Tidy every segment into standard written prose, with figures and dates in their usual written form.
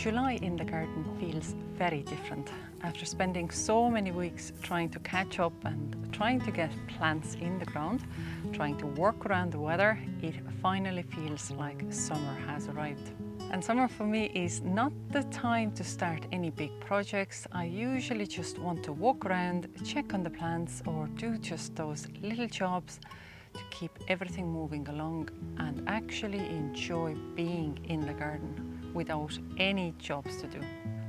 July in the garden feels very different. After spending so many weeks trying to catch up and trying to get plants in the ground, trying to work around the weather, it finally feels like summer has arrived. And summer for me is not the time to start any big projects. I usually just want to walk around, check on the plants, or do just those little jobs to keep everything moving along and actually enjoy being in the garden without any jobs to do.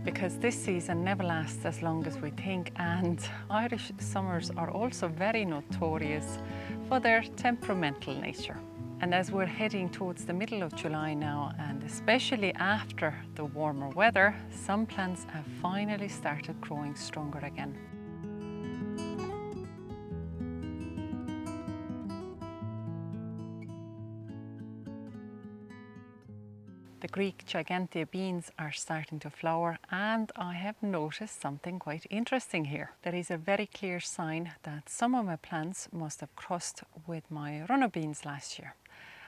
Because this season never lasts as long as we think, and Irish summers are also very notorious for their temperamental nature. And as we're heading towards the middle of July now, and especially after the warmer weather, some plants have finally started growing stronger again. The Greek gigantea beans are starting to flower, and I have noticed something quite interesting here. There is a very clear sign that some of my plants must have crossed with my runner beans last year,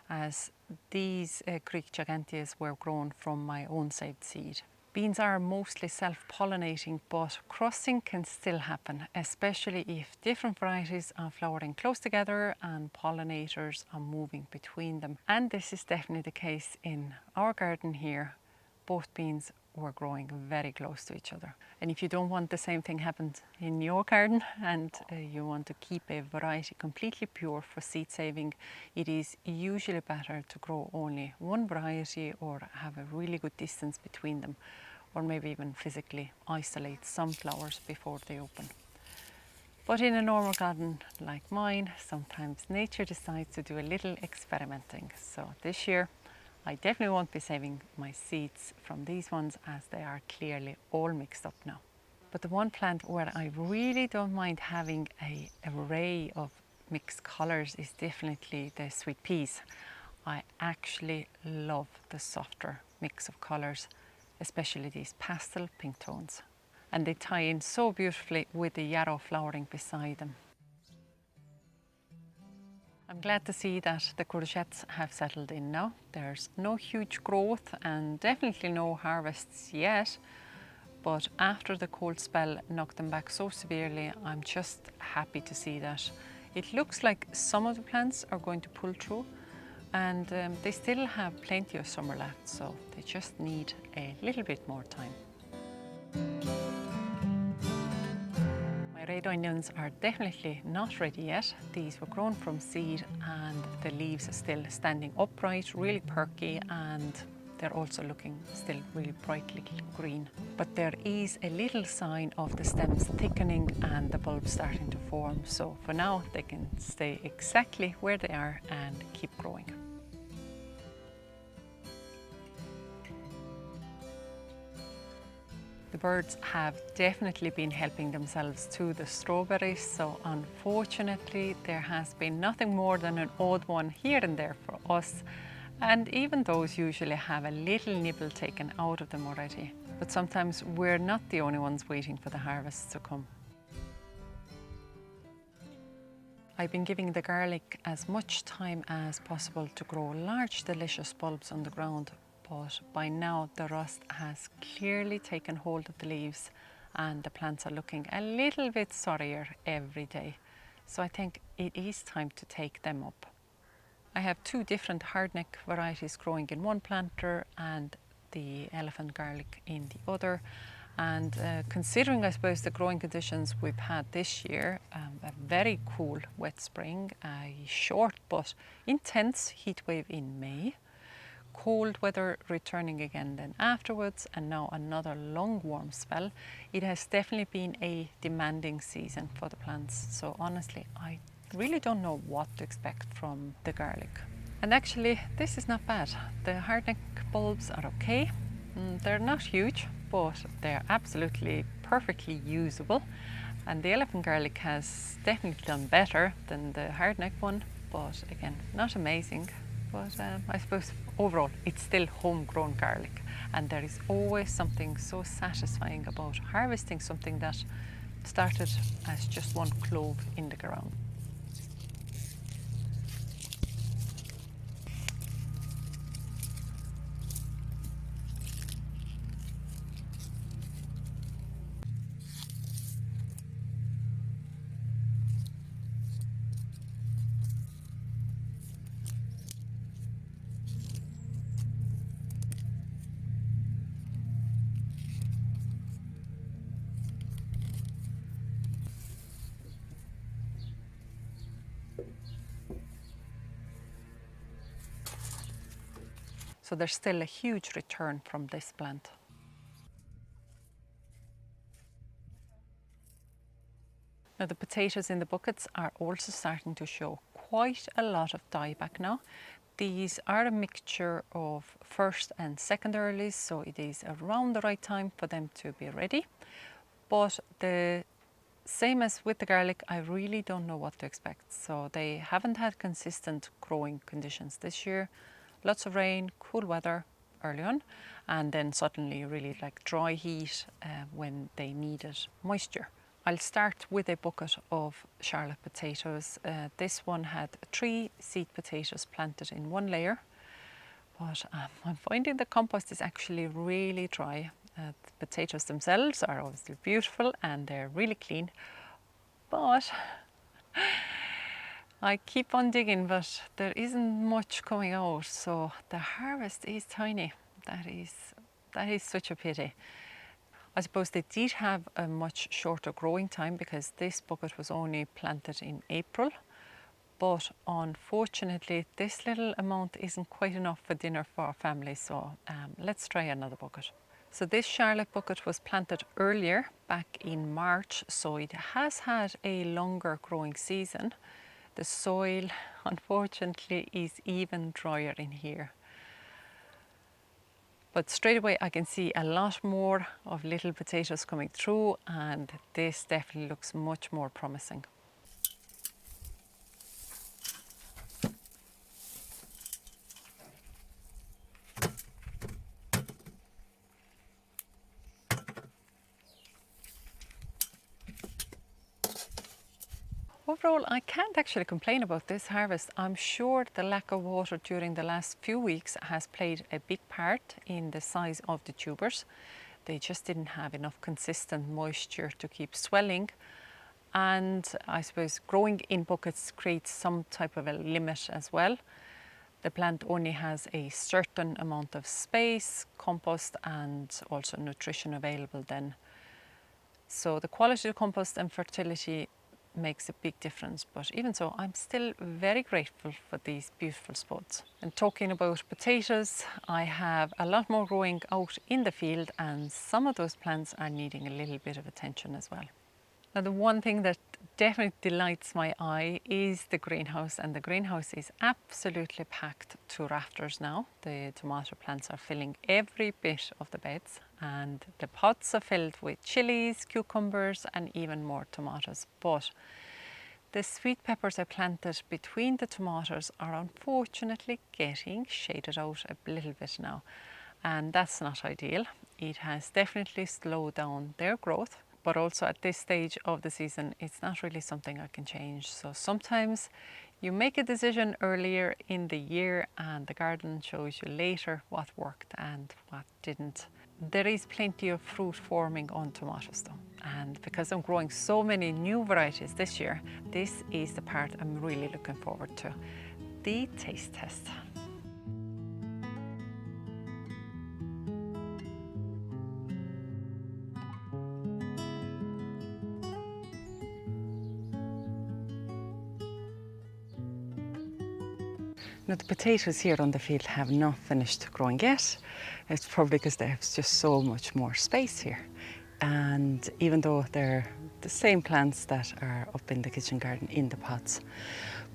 as these Greek giganteas were grown from my own saved seed. Beans are mostly self-pollinating, but crossing can still happen, especially if different varieties are flowering close together and pollinators are moving between them. And this is definitely the case in our garden here. Both beans were growing very close to each other. And if you don't want the same thing happen in your garden and you want to keep a variety completely pure for seed saving, it is usually better to grow only one variety or have a really good distance between them, or maybe even physically isolate some flowers before they open. But in a normal garden like mine, sometimes nature decides to do a little experimenting. So this year I definitely won't be saving my seeds from these ones, as they are clearly all mixed up now. But the one plant where I really don't mind having an array of mixed colours is definitely the sweet peas. I actually love the softer mix of colours, especially these pastel pink tones. And they tie in so beautifully with the yarrow flowering beside them. I'm glad to see that the courgettes have settled in now. There's no huge growth and definitely no harvests yet, but after the cold spell knocked them back so severely, I'm just happy to see that. It looks like some of the plants are going to pull through, and they still have plenty of summer left, so they just need a little bit more time. Red onions are definitely not ready yet. These were grown from seed and the leaves are still standing upright, really perky, and they're also looking still really bright little green. But there is a little sign of the stems thickening and the bulbs starting to form. So for now they can stay exactly where they are and keep growing. The birds have definitely been helping themselves to the strawberries, so unfortunately there has been nothing more than an odd one here and there for us, and even those usually have a little nibble taken out of them already. But sometimes we're not the only ones waiting for the harvest to come. I've been giving the garlic as much time as possible to grow large delicious bulbs on the ground, but by now the rust has clearly taken hold of the leaves and the plants are looking a little bit sorrier every day. So I think it is time to take them up. I have two different hardneck varieties growing in one planter and the elephant garlic in the other. And considering, I suppose, the growing conditions we've had this year, a very cool wet spring, a short but intense heat wave in May, cold weather returning again then afterwards, and now another long warm spell, it has definitely been a demanding season for the plants. So honestly, I really don't know what to expect from the garlic. And actually, this is not bad. The hardneck bulbs are okay. They're not huge, but they're absolutely perfectly usable. And the elephant garlic has definitely done better than the hardneck one, but again, not amazing. But I suppose overall it's still homegrown garlic, and there is always something so satisfying about harvesting something that started as just one clove in the ground. So there's still a huge return from this plant. Now the potatoes in the buckets are also starting to show quite a lot of dieback now. These are a mixture of first and second earlies, so it is around the right time for them to be ready. But the same as with the garlic, I really don't know what to expect. So they haven't had consistent growing conditions this year. Lots of rain, cool weather early on, and then suddenly really like dry heat when they needed moisture. I'll start with a bucket of Charlotte potatoes. This one had 3 seed potatoes planted in one layer, but I'm finding the compost is actually really dry. The potatoes themselves are obviously beautiful and they're really clean, but I keep on digging, but there isn't much coming out, so the harvest is tiny. That is such a pity. I suppose they did have a much shorter growing time because this bucket was only planted in April. But unfortunately, this little amount isn't quite enough for dinner for our family, so let's try another bucket. So this Charlotte bucket was planted earlier, back in March, so it has had a longer growing season. The soil, unfortunately, is even drier in here. But straight away I can see a lot more of little potatoes coming through, and this definitely looks much more promising. Overall, I can't actually complain about this harvest. I'm sure the lack of water during the last few weeks has played a big part in the size of the tubers. They just didn't have enough consistent moisture to keep swelling. And I suppose growing in buckets creates some type of a limit as well. The plant only has a certain amount of space, compost and also nutrition available then. So the quality of compost and fertility makes a big difference, but even so I'm still very grateful for these beautiful spuds. And talking about potatoes, I have a lot more growing out in the field, and some of those plants are needing a little bit of attention as well. Now the one thing that definitely delights my eye is the greenhouse, and the greenhouse is absolutely packed to rafters now. The tomato plants are filling every bit of the beds, and the pots are filled with chillies, cucumbers and even more tomatoes. But the sweet peppers I planted between the tomatoes are unfortunately getting shaded out a little bit now, and that's not ideal. It has definitely slowed down their growth. But also at this stage of the season, it's not really something I can change. So sometimes you make a decision earlier in the year and the garden shows you later what worked and what didn't. There is plenty of fruit forming on tomatoes though. And because I'm growing so many new varieties this year, this is the part I'm really looking forward to, the taste test. Now the potatoes here on the field have not finished growing yet. It's probably because there's just so much more space here. And even though they're the same plants that are up in the kitchen garden in the pots,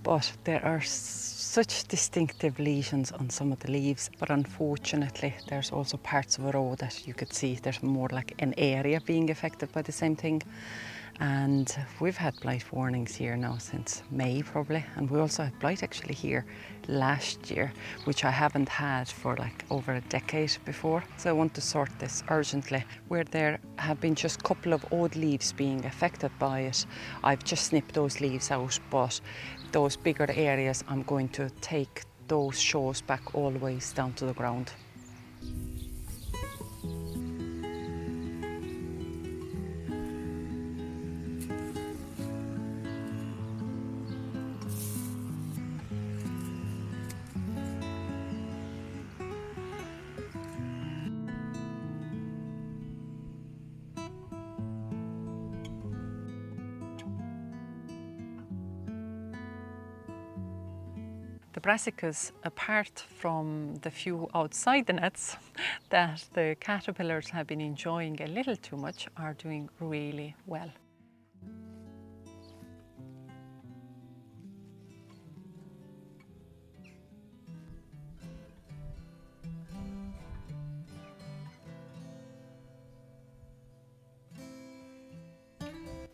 but there are such distinctive lesions on some of the leaves. But unfortunately, there's also parts of a row that you could see there's more like an area being affected by the same thing. And we've had blight warnings here now since May probably, and we also had blight actually here last year, which I haven't had for like over a decade before. So I want to sort this urgently. Where there have been just a couple of odd leaves being affected by it, I've just snipped those leaves out, but those bigger areas I'm going to take those shows back all the ways down to the ground. The brassicas, apart from the few outside the nets that the caterpillars have been enjoying a little too much, are doing really well.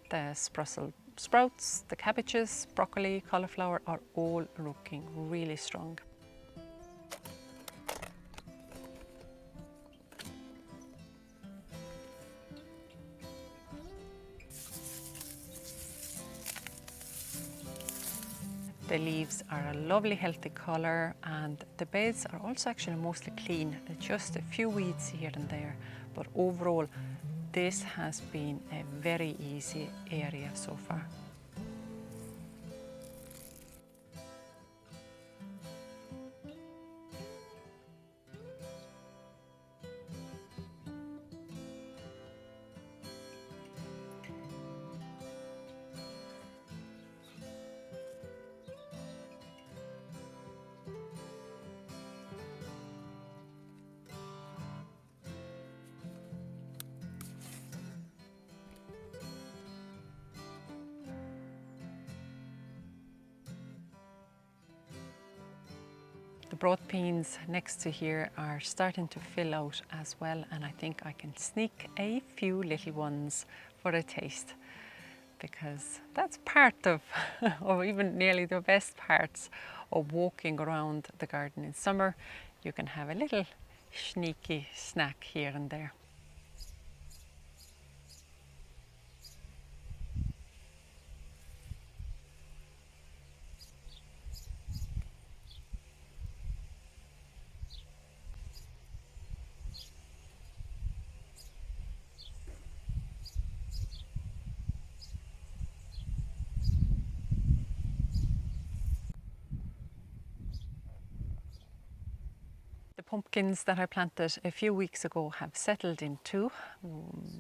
The Brussels sprouts, the cabbages, broccoli, cauliflower are all looking really strong. The leaves are a lovely healthy colour, and the beds are also actually mostly clean. Just a few weeds here and there, but overall this has been a very easy area so far. The broad beans next to here are starting to fill out as well, and I think I can sneak a few little ones for a taste, because that's part of, or even nearly the best parts of walking around the garden in summer. You can have a little sneaky snack here and there. The pumpkins that I planted a few weeks ago have settled in two.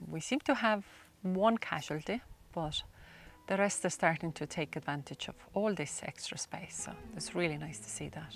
We seem to have one casualty, but the rest are starting to take advantage of all this extra space, so it's really nice to see that.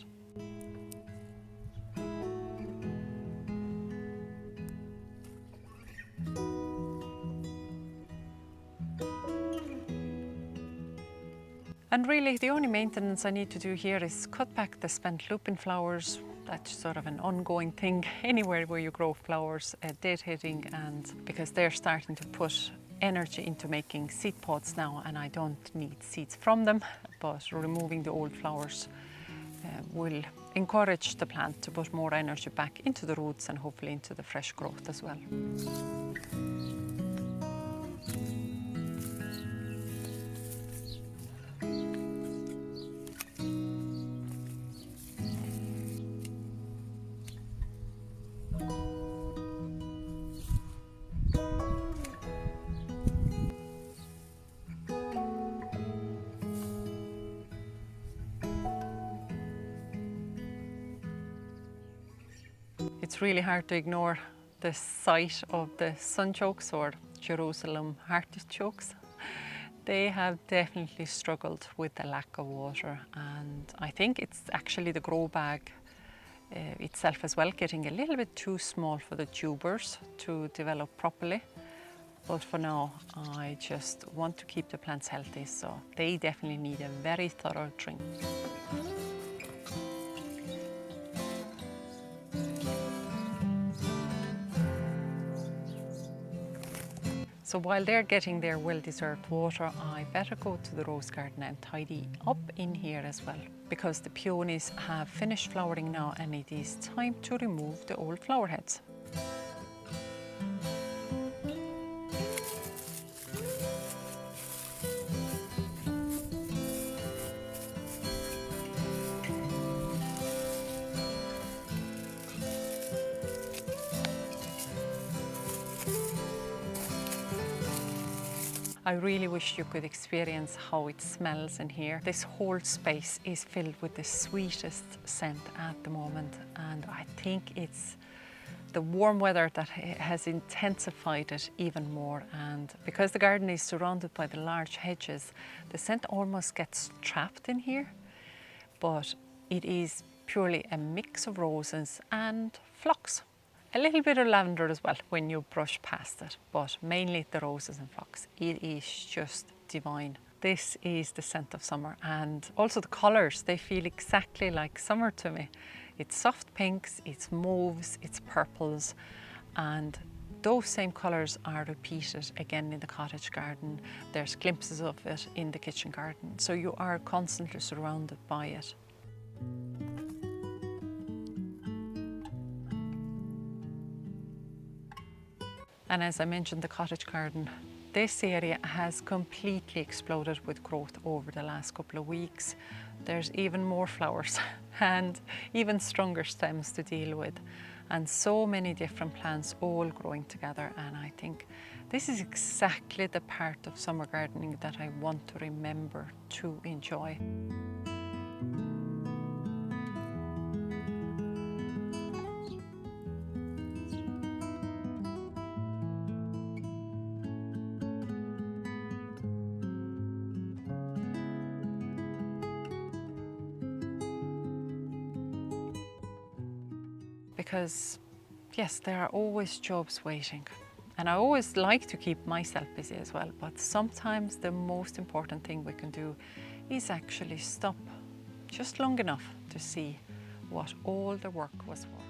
And really the only maintenance I need to do here is cut back the spent lupin flowers. That's sort of an ongoing thing anywhere where you grow flowers, deadheading, and because they're starting to put energy into making seed pods now, and I don't need seeds from them, but removing the old flowers will encourage the plant to put more energy back into the roots and hopefully into the fresh growth as well. It's really hard to ignore the sight of the Sunchokes, or Jerusalem artichokes. They have definitely struggled with the lack of water, and I think it's actually the grow bag itself as well, getting a little bit too small for the tubers to develop properly. But for now, I just want to keep the plants healthy, so they definitely need a very thorough trim. So while they're getting their well-deserved water, I better go to the rose garden and tidy up in here as well, because the peonies have finished flowering now and it is time to remove the old flower heads. I really wish you could experience how it smells in here. This whole space is filled with the sweetest scent at the moment, and I think it's the warm weather that has intensified it even more. And because the garden is surrounded by the large hedges, the scent almost gets trapped in here. But It is purely a mix of roses and phlox. A little bit of lavender as well when you brush past it, but mainly the roses and phlox. It is just divine. This is the scent of summer, and also the colours, they feel exactly like summer to me. It's soft pinks, it's mauves, it's purples, and those same colours are repeated again in the cottage garden. There's glimpses of it in the kitchen garden, so you are constantly surrounded by it. And as I mentioned, the cottage garden, this area has completely exploded with growth over the last couple of weeks. There's even more flowers and even stronger stems to deal with, and so many different plants all growing together. And I think this is exactly the part of summer gardening that I want to remember to enjoy. Because yes, there are always jobs waiting, and I always like to keep myself busy as well, but sometimes the most important thing we can do is actually stop just long enough to see what all the work was for.